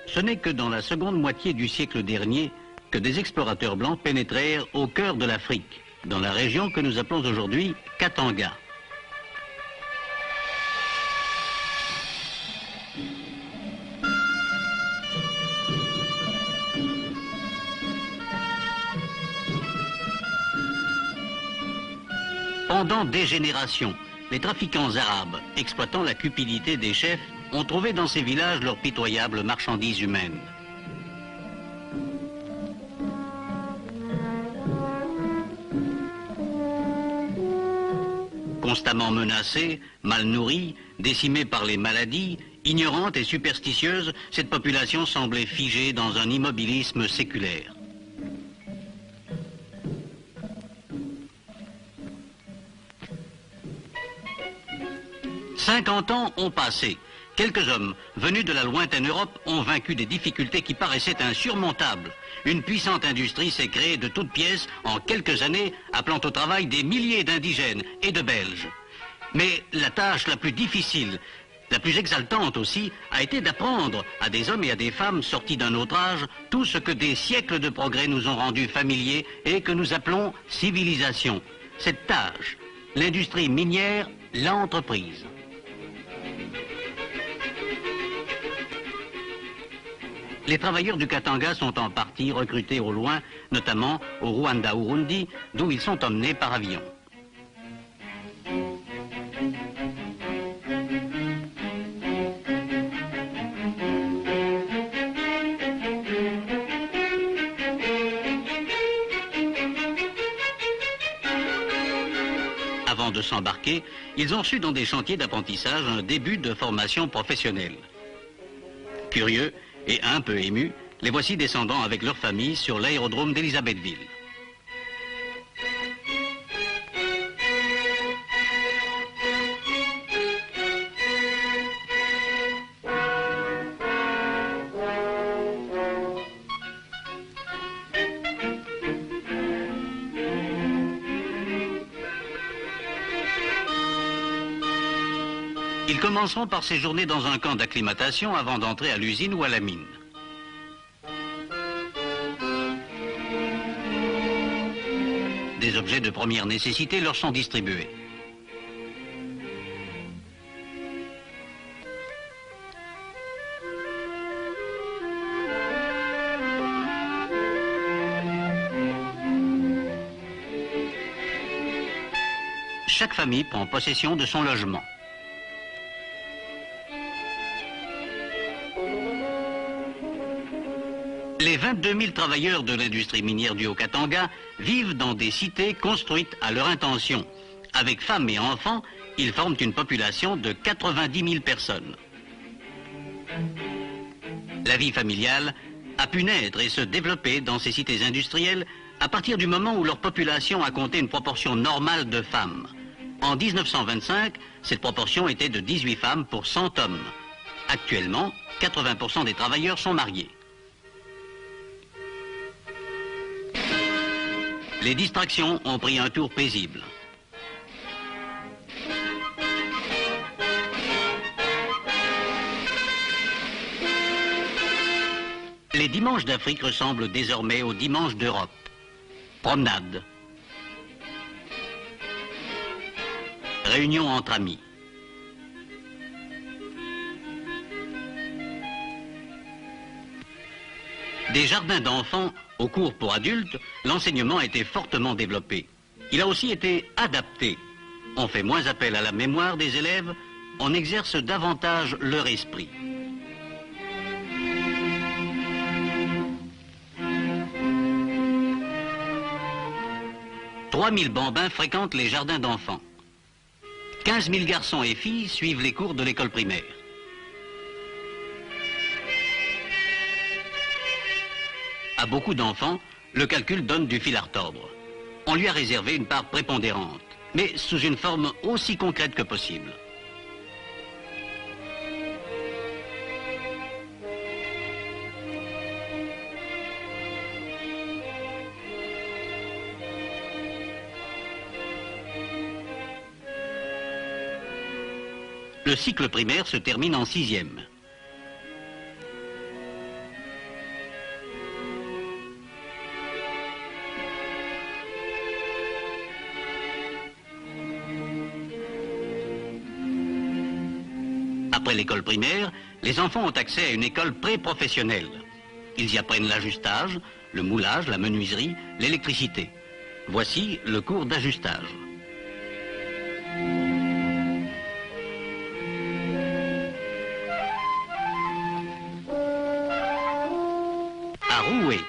Ce n'est que dans la seconde moitié du siècle dernier que des explorateurs blancs pénétrèrent au cœur de l'Afrique, dans la région que nous appelons aujourd'hui Katanga. Pendant des générations, les trafiquants arabes, exploitant la cupidité des chefs, ont trouvé dans ces villages leurs pitoyables marchandises humaines. Constamment menacée, mal nourrie, décimée par les maladies, ignorante et superstitieuse, cette population semblait figée dans un immobilisme séculaire. « 50 ans ont passé. Quelques hommes venus de la lointaine Europe ont vaincu des difficultés qui paraissaient insurmontables. Une puissante industrie s'est créée de toutes pièces en quelques années, appelant au travail des milliers d'indigènes et de Belges. Mais la tâche la plus difficile, la plus exaltante aussi, a été d'apprendre à des hommes et à des femmes sortis d'un autre âge tout ce que des siècles de progrès nous ont rendu familiers et que nous appelons civilisation. Cette tâche, l'industrie minière l'a entreprise. Les travailleurs du Katanga sont en partie recrutés au loin, notamment au Rwanda-Urundi, d'où ils sont emmenés par avion. Avant de s'embarquer, ils ont reçu dans des chantiers d'apprentissage un début de formation professionnelle. Curieux et un peu émus, les voici descendant avec leur famille sur l'aérodrome d'Elisabethville. Ils commenceront par séjourner dans un camp d'acclimatation avant d'entrer à l'usine ou à la mine. Des objets de première nécessité leur sont distribués. Chaque famille prend possession de son logement. Les 22 000 travailleurs de l'industrie minière du Haut-Katanga vivent dans des cités construites à leur intention. Avec femmes et enfants, ils forment une population de 90 000 personnes. La vie familiale a pu naître et se développer dans ces cités industrielles à partir du moment où leur population a compté une proportion normale de femmes. En 1925, cette proportion était de 18 femmes pour 100 hommes. Actuellement, 80% des travailleurs sont mariés. Les distractions ont pris un tour paisible. Les dimanches d'Afrique ressemblent désormais aux dimanches d'Europe. Promenade. Réunion entre amis. Des jardins d'enfants au cours pour adultes, l'enseignement a été fortement développé. Il a aussi été adapté. On fait moins appel à la mémoire des élèves, on exerce davantage leur esprit. « 3 000 bambins fréquentent les jardins d'enfants. 15 000 garçons et filles suivent les cours de l'école primaire. À beaucoup d'enfants, le calcul donne du fil à retordre. On lui a réservé une part prépondérante, mais sous une forme aussi concrète que possible. Le cycle primaire se termine en 6e. Après l'école primaire, les enfants ont accès à une école pré-professionnelle. Ils y apprennent l'ajustage, le moulage, la menuiserie, l'électricité. Voici le cours d'ajustage. À Rouet,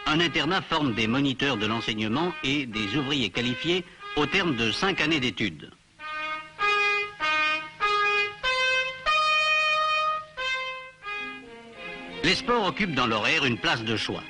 un internat forme des moniteurs de l'enseignement et des ouvriers qualifiés au terme de 5 années d'études. Les sports occupent dans l'horaire une place de choix.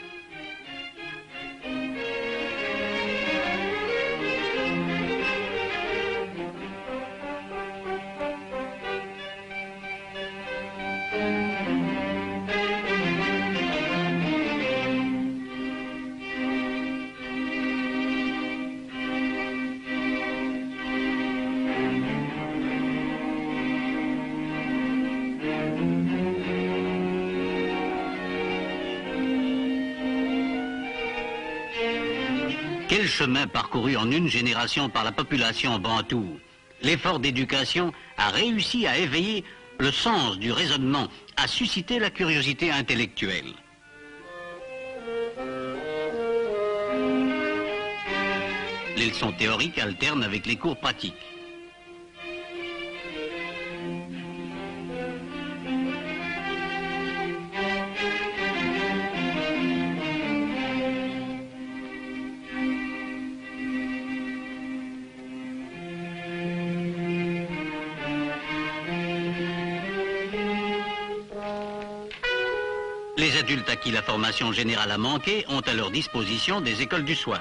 Quel chemin parcouru en une génération par la population bantoue. L'effort d'éducation a réussi à éveiller le sens du raisonnement, à susciter la curiosité intellectuelle. Les leçons théoriques alternent avec les cours pratiques. Les adultes à qui la formation générale a manqué ont à leur disposition des écoles du soir.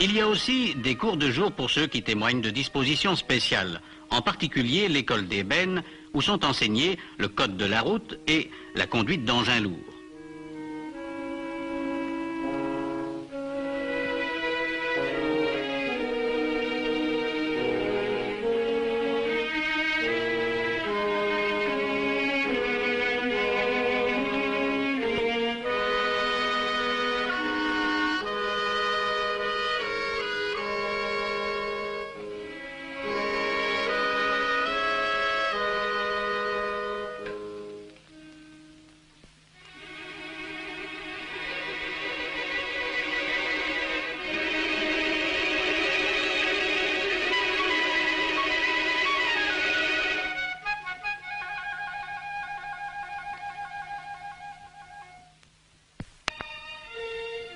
Il y a aussi des cours de jour pour ceux qui témoignent de dispositions spéciales, en particulier l'école d'ébène, où sont enseignés le code de la route et la conduite d'engins lourds.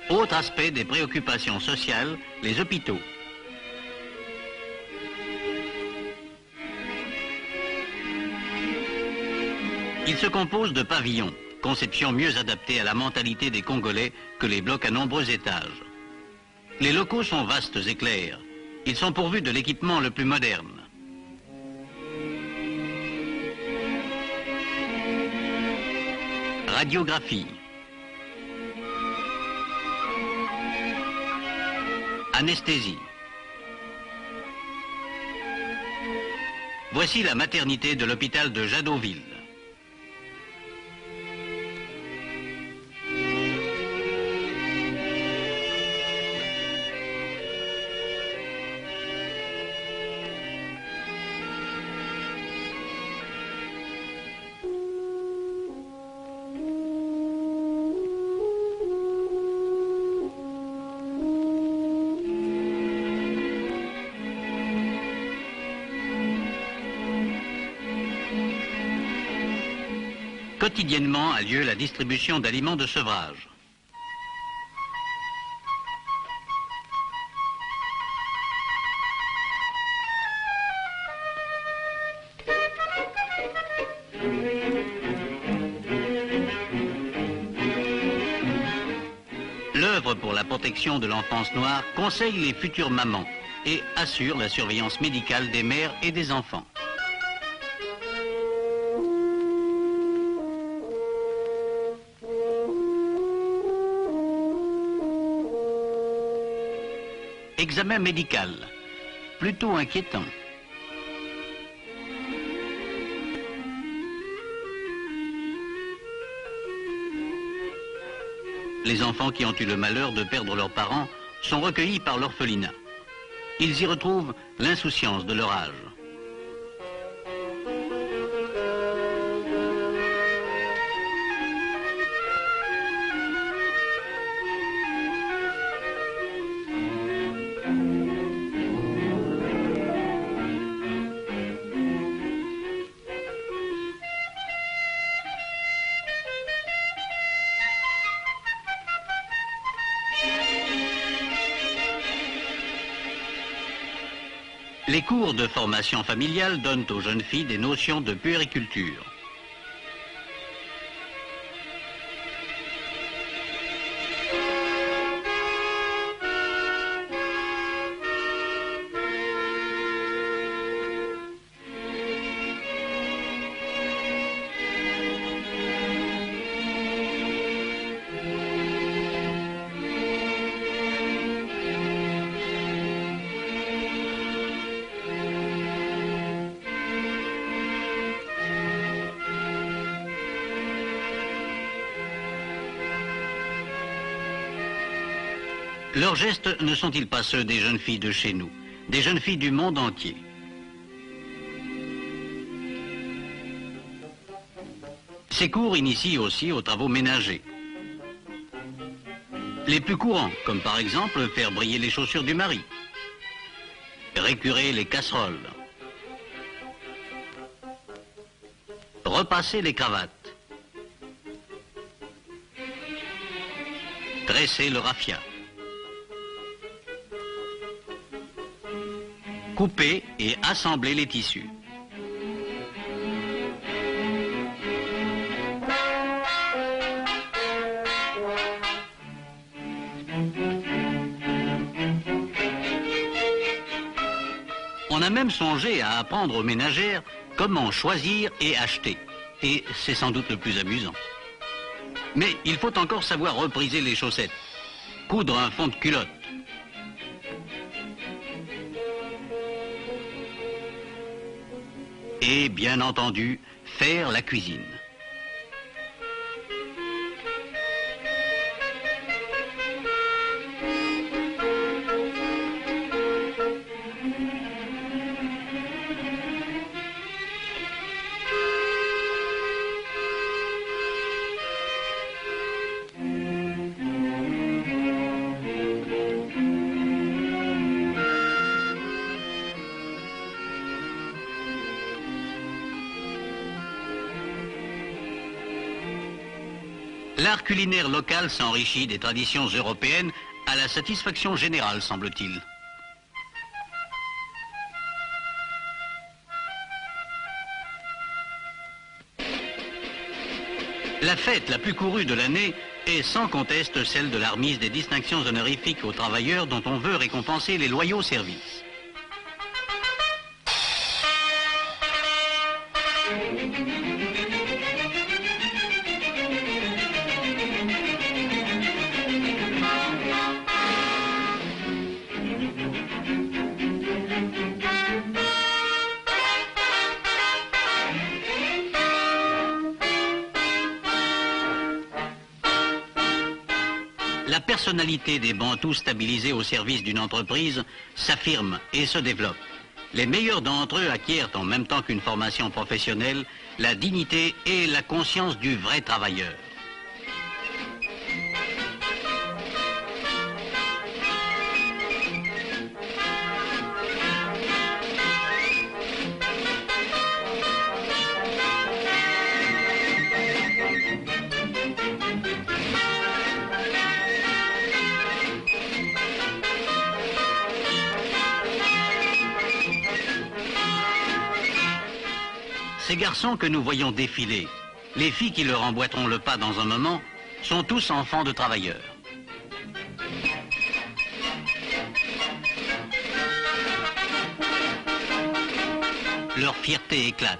Autre aspect des préoccupations sociales, les hôpitaux. Ils se composent de pavillons, conception mieux adaptée à la mentalité des Congolais que les blocs à nombreux étages. Les locaux sont vastes et clairs. Ils sont pourvus de l'équipement le plus moderne. Radiographie. Anesthésie. Voici la maternité de l'hôpital de Jadotville. Quotidiennement a lieu la distribution d'aliments de sevrage. L'œuvre pour la protection de l'enfance noire conseille les futures mamans et assure la surveillance médicale des mères et des enfants. Examen médical, plutôt inquiétant. Les enfants qui ont eu le malheur de perdre leurs parents sont recueillis par l'orphelinat. Ils y retrouvent l'insouciance de leur âge. Les cours de formation familiale donnent aux jeunes filles des notions de puériculture. Leurs gestes ne sont-ils pas ceux des jeunes filles de chez nous, des jeunes filles du monde entier? Ces cours initient aussi aux travaux ménagers. Les plus courants, comme par exemple faire briller les chaussures du mari, récurer les casseroles, repasser les cravates, tresser le raffia, couper et assembler les tissus. On a même songé à apprendre aux ménagères comment choisir et acheter. Et c'est sans doute le plus amusant. Mais il faut encore savoir repriser les chaussettes, coudre un fond de culotte, et, bien entendu, faire la cuisine. L'art culinaire local s'enrichit des traditions européennes à la satisfaction générale, semble-t-il. La fête la plus courue de l'année est sans conteste celle de la remise des distinctions honorifiques aux travailleurs dont on veut récompenser les loyaux services. La personnalité des Bantous stabilisés au service d'une entreprise s'affirme et se développe. Les meilleurs d'entre eux acquièrent en même temps qu'une formation professionnelle la dignité et la conscience du vrai travailleur. Ces garçons que nous voyons défiler, les filles qui leur emboîteront le pas dans un moment, sont tous enfants de travailleurs. Leur fierté éclate.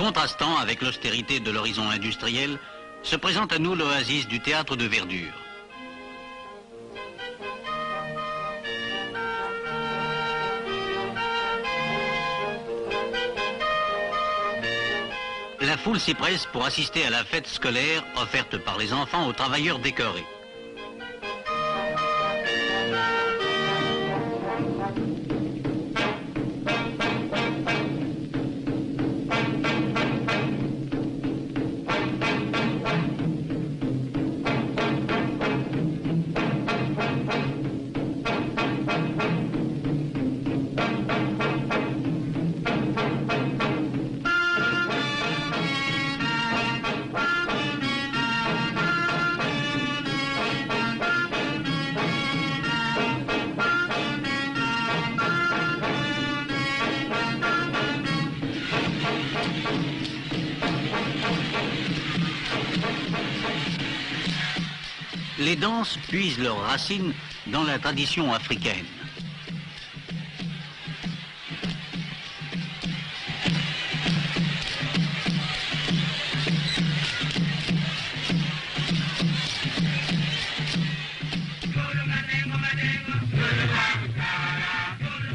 Contrastant avec l'austérité de l'horizon industriel, se présente à nous l'oasis du théâtre de verdure. La foule s'y presse pour assister à la fête scolaire offerte par les enfants aux travailleurs décorés. Les danses puisent leurs racines dans la tradition africaine.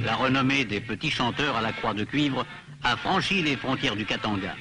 La renommée des petits chanteurs à la croix de cuivre a franchi les frontières du Katanga.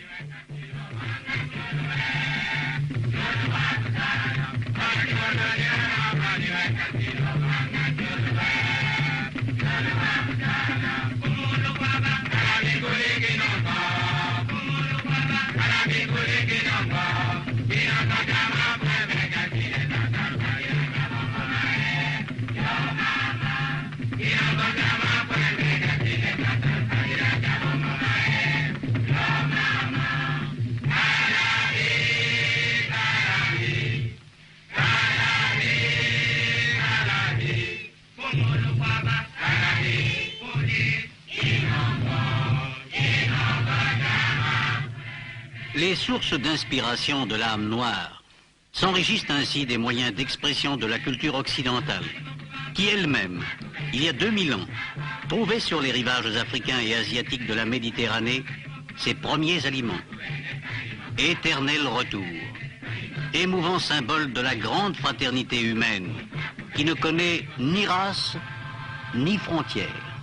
Les sources d'inspiration de l'âme noire s'enrichissent ainsi des moyens d'expression de la culture occidentale, qui elle-même, il y a 2000 ans, trouvait sur les rivages africains et asiatiques de la Méditerranée ses premiers aliments. Éternel retour, émouvant symbole de la grande fraternité humaine, qui ne connaît ni race ni frontières.